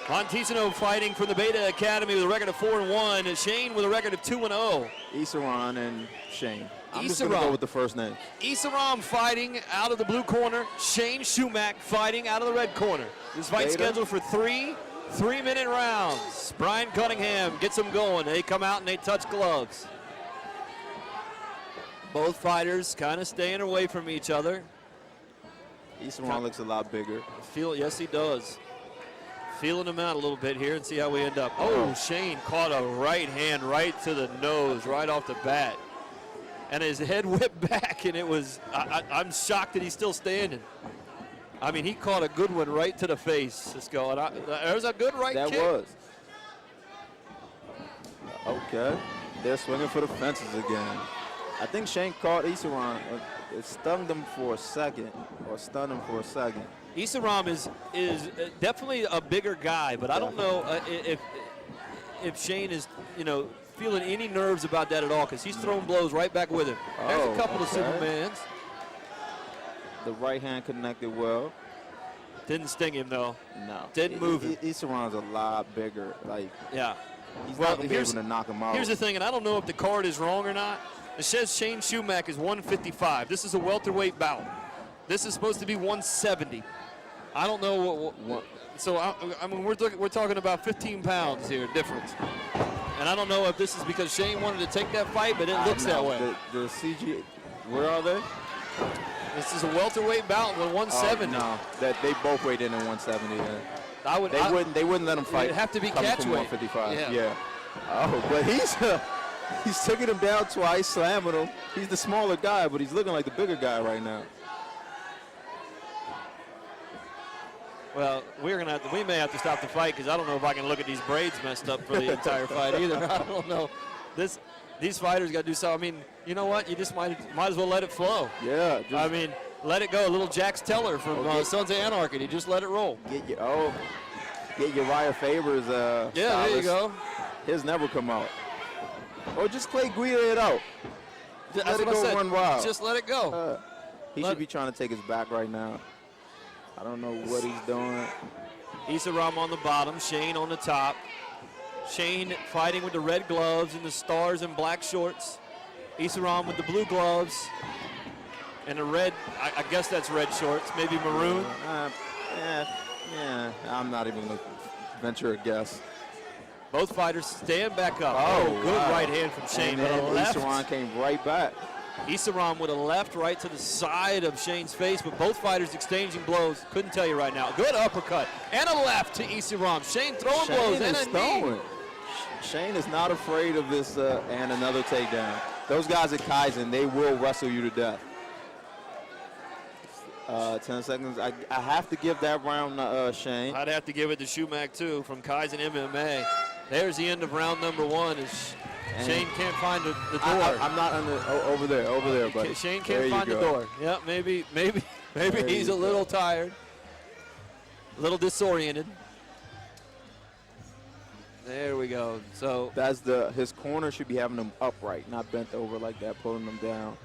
Montesino fighting from the Beta Academy with a record of 4-1. And Shane with a record of 2-0. Esrom and Shane. I'm just going to go with the first name. Esrom fighting out of the blue corner. Shane Shumack fighting out of the red corner. This fight scheduled for 3 3-minute rounds. Brian Cunningham gets them going. They come out and they touch gloves. Both fighters kind of staying away from each other. Esrom looks a lot bigger. Yes, he does. Feeling him out a little bit here and see how we end up. Oh, Shane caught a right hand right to the nose right off the bat. And his head whipped back, and it was, I'm shocked that he's still standing. I mean, he caught a good one right to the face. Let's go. There's a good right kick. That was. Okay. They're swinging for the fences again. I think Shane caught Esrom. It stunned him for a second, or stunned him for a second. Esrom is definitely a bigger guy, but I don't know if Shane is, feeling any nerves about that at all, because he's throwing blows right back with him. There's a couple of Supermans. The right hand connected well. Didn't sting him, though. No. Didn't move him. Esrom's a lot bigger. Yeah. He's not going to be able to knock him out. Here's the thing, and I don't know if the card is wrong or not. It says Shane Shumack is 155. This is a welterweight bout. This is supposed to be 170. I don't know what so I mean we're talking about 15 pounds here difference. And I don't know if this is because Shane wanted to take that fight, but it looks that way. The CG, where are they? This is a welterweight bout with 170. No, that they both weighed in at 170. Yeah. They wouldn't let him fight. It'd have to be catch weight. 155. Yeah. Oh, but he's taking him down twice, slamming him. He's the smaller guy, but he's looking like the bigger guy right now. Well, we may have to stop the fight, because I don't know if I can look at these braids messed up for the entire fight either. I don't know. These fighters got to do something. I mean, you know what? You just might as well let it flow. Yeah. I mean, let it go. A little Jax Teller from Sons of Anarchy. You just let it roll. Get Uriah Faber's there you go. His never come out. Or just Clay Guida it out. Let it go run wild. Just let it go. He should be trying to take his back right now. I don't know what he's doing. Esrom on the bottom, Shane on the top. Shane fighting with the red gloves and the stars and black shorts. Esrom with the blue gloves and the red, I guess that's red shorts, maybe maroon. Yeah, I'm not even going to venture a guess. Both fighters stand back up. Good right hand from Shane. And Esrom came right back. Esrom with a left right to the side of Shane's face, but both fighters exchanging blows. Couldn't tell you right now. Good uppercut and a left to Esrom. Shane throwing blows and a knee. Shane is not afraid of this and another takedown. Those guys at Kaizen, they will wrestle you to death. 10 seconds. I have to give that round to Shane. I'd have to give it to Shumack, too, from Kaizen MMA. There's the end of round number 1. Shane can't find the door. I'm not over there, buddy. Shane can't find the door. Yeah, maybe he's a little tired, a little disoriented. There we go. So that's his corner should be having him upright, not bent over like that, pulling him down.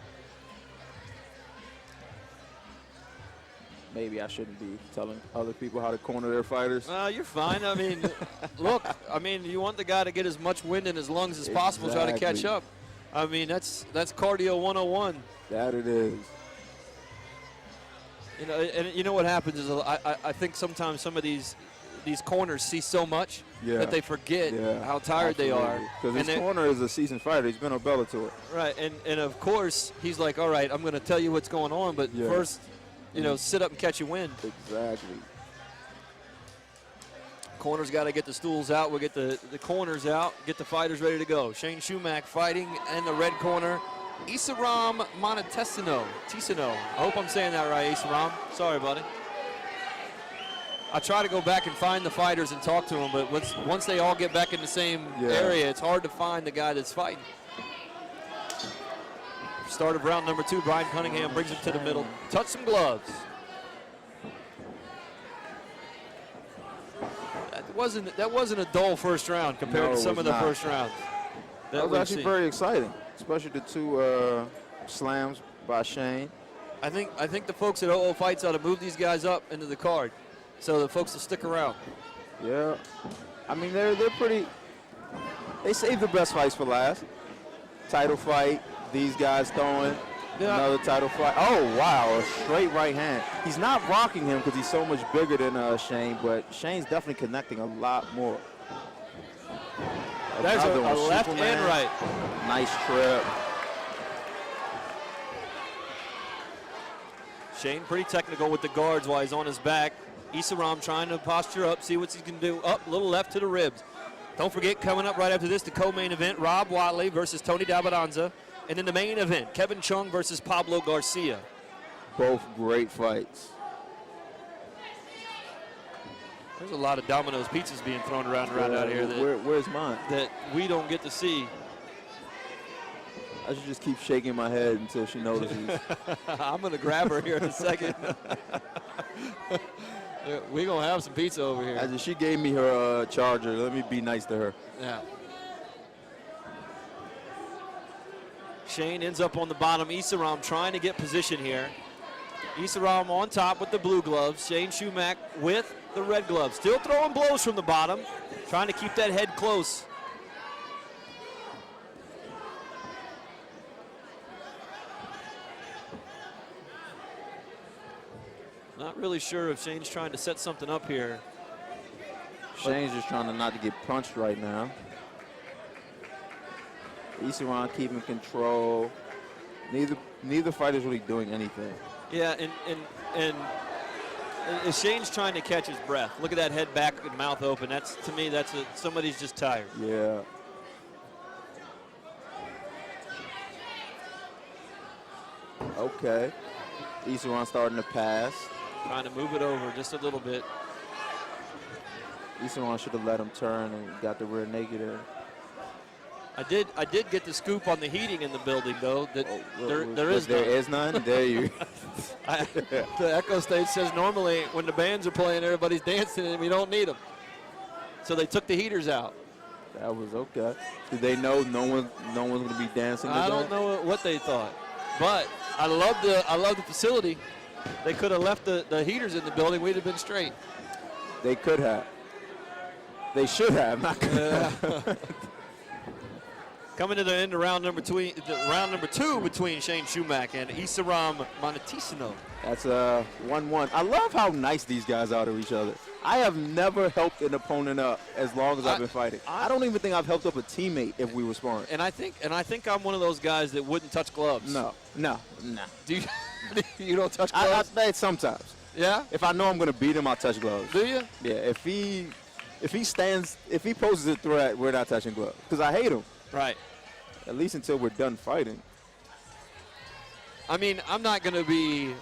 Maybe I shouldn't be telling other people how to corner their fighters. You're fine. I mean, look, you want the guy to get as much wind in his lungs as possible, try to catch up. I mean, that's cardio 101. That it is. And you know what happens is I think sometimes some of these corners see so much that they forget how tired they are. Because his corner is a seasoned fighter. He's been on Bellator. Right, and of course, he's like, all right, I'm going to tell you what's going on, but first, sit up and catch a wind. Exactly. Corner's got to get the stools out. We'll get the corners out, get the fighters ready to go. Shane Shumack fighting in the red corner. Esrom Montesino. I hope I'm saying that right, Esrom. Sorry, buddy. I try to go back and find the fighters and talk to them, but once they all get back in the same area, it's hard to find the guy that's fighting. Start of round number 2, Brian Cunningham brings him to the middle. Touch some gloves. That wasn't a dull first round compared to some of the first rounds. That was actually very exciting, especially the 2 slams by Shane. I think the folks at OO Fights ought to move these guys up into the card so the folks will stick around. Yeah. I mean, they're pretty. They save the best fights for last. Title fight. These guys throwing. Yeah. Another title fight. Oh, wow. A straight right hand. He's not rocking him because he's so much bigger than Shane, but Shane's definitely connecting a lot more. There's a Another one. left Superman. and right. Nice trip. Shane pretty technical with the guards while he's on his back. Esrom trying to posture up, see what he can do. Up, little left to the ribs. Don't forget, coming up right after this, the co-main event, Rob Watley versus Tony D'Abadanza. And then the main event, Kevin Chung versus Pablo Garcia. Both great fights. There's a lot of Domino's pizzas being thrown around out here Where's mine? that we don't get to see. I should just keep shaking my head until she notices. I'm going to grab her here in a second. We're going to have some pizza over here. As she gave me her charger, let me be nice to her. Yeah. Shane ends up on the bottom. Esrom trying to get position here. Esrom on top with the blue gloves. Shane Shumack with the red gloves. Still throwing blows from the bottom. Trying to keep that head close. Not really sure if Shane's trying to set something up here. Shane's just trying to not to get punched right now. Esrom keeping control. Neither fighter's really doing anything. Yeah, and Shane's trying to catch his breath. Look at that head back and mouth open. That's, to me, somebody's just tired. Yeah. Okay. Esrom starting to pass. Trying to move it over just a little bit. Esrom should have let him turn and got the rear negative. I did get the scoop on the heating in the building, though. That there is none. There you. The EchoStage says normally when the bands are playing, everybody's dancing, and we don't need them. So they took the heaters out. That was okay. Did they know no one's going to be dancing? I don't know what they thought, but I love the facility. They could have left the heaters in the building. We'd have been straight. They could have. They should have. Not could have. Coming to the end of round number 2 between Shane Shumack and Esrom Montesino. That's a 1-1. I love how nice these guys are to each other. I have never helped an opponent up as long as I've been fighting. I don't even think I've helped up a teammate if we were sparring. And I think I'm one of those guys that wouldn't touch gloves. No. Do you? You don't touch gloves? I sometimes. Yeah. If I know I'm going to beat him, I'll touch gloves. Do you? Yeah. If he poses a threat, we're not touching gloves because I hate him. Right. At least until we're done fighting. I mean, I'm not going to be,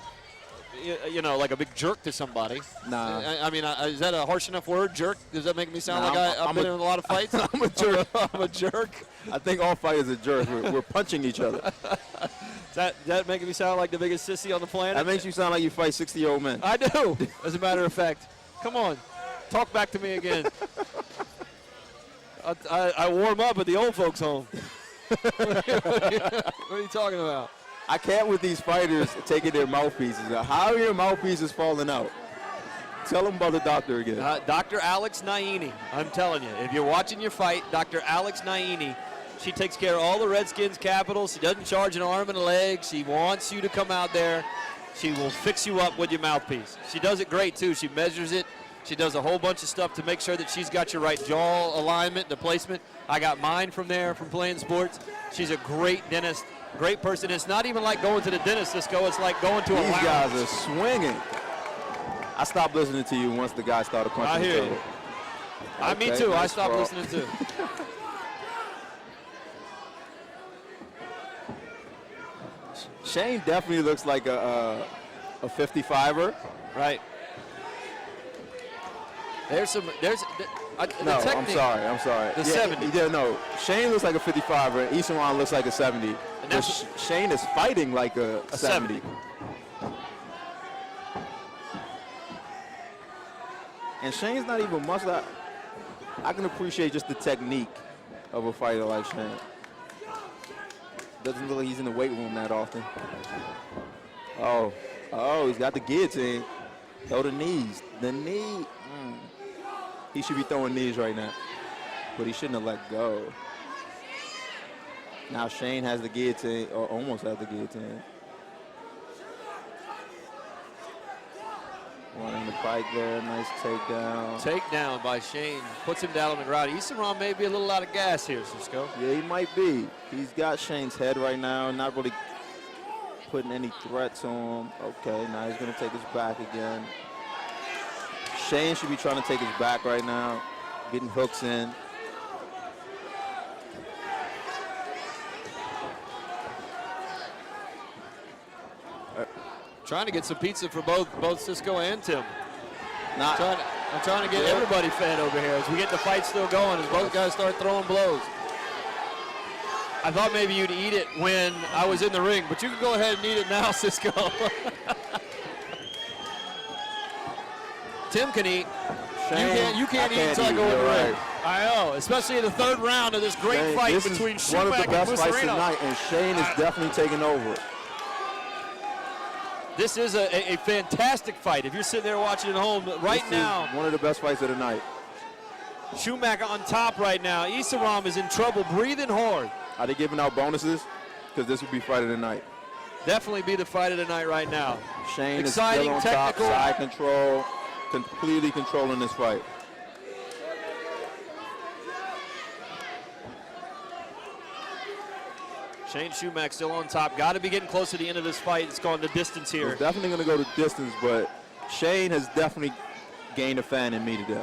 like a big jerk to somebody. Nah. I mean, is that a harsh enough word, jerk? Does that make me sound like I've been in a lot of fights? I'm a jerk. I'm a jerk. I think all fighters are jerks. We're punching each other. That making me sound like the biggest sissy on the planet? That makes you sound like you fight 60-year-old men. I do, as a matter of fact. Come on. Talk back to me again. I warm up at the old folks' home. What are you talking about? I can't with these fighters taking their mouthpieces out. How are your mouthpieces falling out? Tell them about the doctor again. Dr. Alex Naini. I'm telling you, if you're watching your fight, Dr. Alex Naini, she takes care of all the Redskins capitals. She doesn't charge an arm and a leg. She wants you to come out there. She will fix you up with your mouthpiece. She does it great, too. She measures it. She does a whole bunch of stuff to make sure that she's got your right jaw alignment, the placement. I got mine from there from playing sports. She's a great dentist, great person. It's not even like going to the dentist, Cisco. It's like going to a lounge. These guys are swinging. I stopped listening to you once the guy started punching. I hear you. Okay, me too. nice I stopped ball. listening too. Shane definitely looks like a 55er. Right. There's the No, technique. I'm sorry. The 70. Yeah, no. Shane looks like a 55er, and Esrom looks like a 70. And But Shane is fighting like a 70. And Shane's not even much like. I can appreciate just the technique of a fighter like Shane. Doesn't look like he's in the weight room that often. Oh, he's got the guillotine. Throw the knees. The knee. He should be throwing knees right now. But he shouldn't have let go. Now Shane has the guillotine, or almost has the guillotine. Running the fight there, nice takedown. Takedown by Shane, puts him down on the ground. Esrom may be a little out of gas here, Cisco. Yeah, he might be. He's got Shane's head right now, not really putting any threats on him. Okay, now he's gonna take his back again. Shane should be trying to take his back right now, getting hooks in. Trying to get some pizza for both Cisco and Tim. Not, I'm trying to get everybody fed over here as we get the fight still going, as both guys start throwing blows. I thought maybe you'd eat it when I was in the ring, but you can go ahead and eat it now, Cisco. Tim can eat. Shane, you can't eat until I go in the ring. Right. I know, especially in the third round of this great Shane, fight this between is Shumack one of the and best fights Montesino. tonight, and Shane is definitely taking over. This is a fantastic fight. If you're sitting there watching at home right This now, is one of the best fights of the night. Shumack on top right now. Esrom is in trouble, breathing hard. Are they giving out bonuses? Because this would be fight of the night. Definitely be the fight of the night right now. Shane Exciting, is still on top, technical. side control, completely controlling this fight. Shane Shumack still on top. Got to be getting close to the end of this fight. It's gone the distance here. It's definitely going to go to distance, but Shane has definitely gained a fan in me today.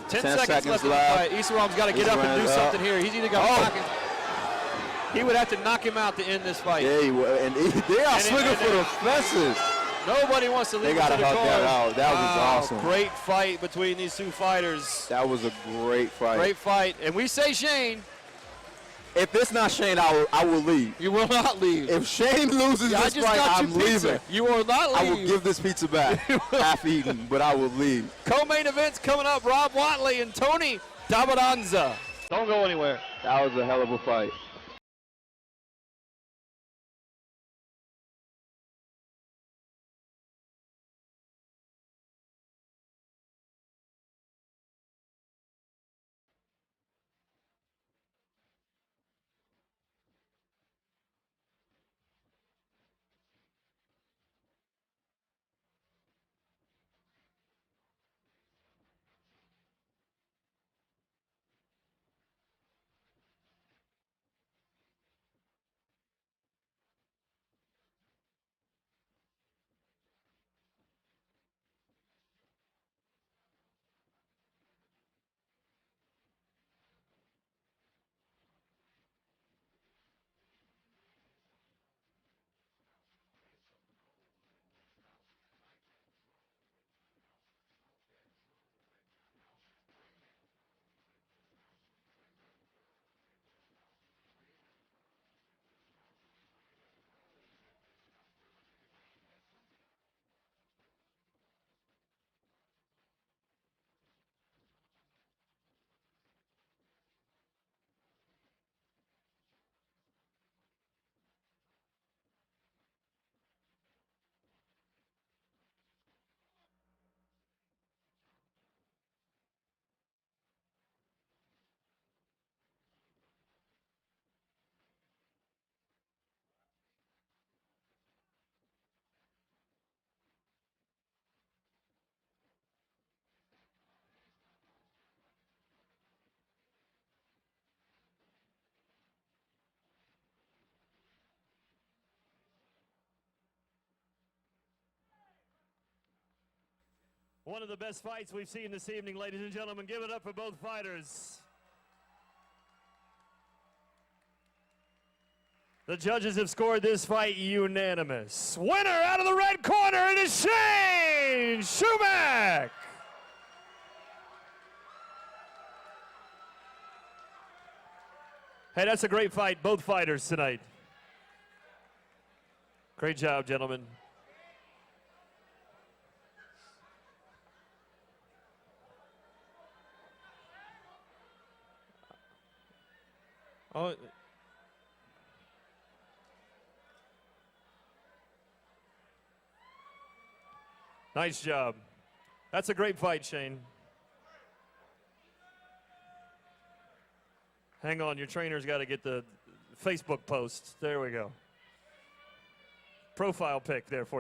10 10 seconds left in the fight. Esrom's got to get up and do something here. He's either got to knock him. He would have to knock him out to end this fight. Yeah, they are swinging for the fences. Nobody wants to leave They got to the hug card. that out. That was awesome. Great fight between these two fighters. That was a great fight. Great fight. And we say Shane. If it's not Shane, I will leave. You will not leave. If Shane loses this fight, I'm leaving. You will not leave. I will give this pizza back, half eaten, but I will leave. Co-main events coming up. Rob Watley and Tony Dabadanza. Don't go anywhere. That was a hell of a fight. One of the best fights we've seen this evening, ladies and gentlemen. Give it up for both fighters. The judges have scored this fight unanimous. Winner out of the red corner, it is Shane Shumack. Hey, that's a great fight, both fighters tonight. Great job, gentlemen. Oh, nice job. That's a great fight, Shane. Hang on, your trainer's got to get the Facebook posts. There we go. Profile pic there for you.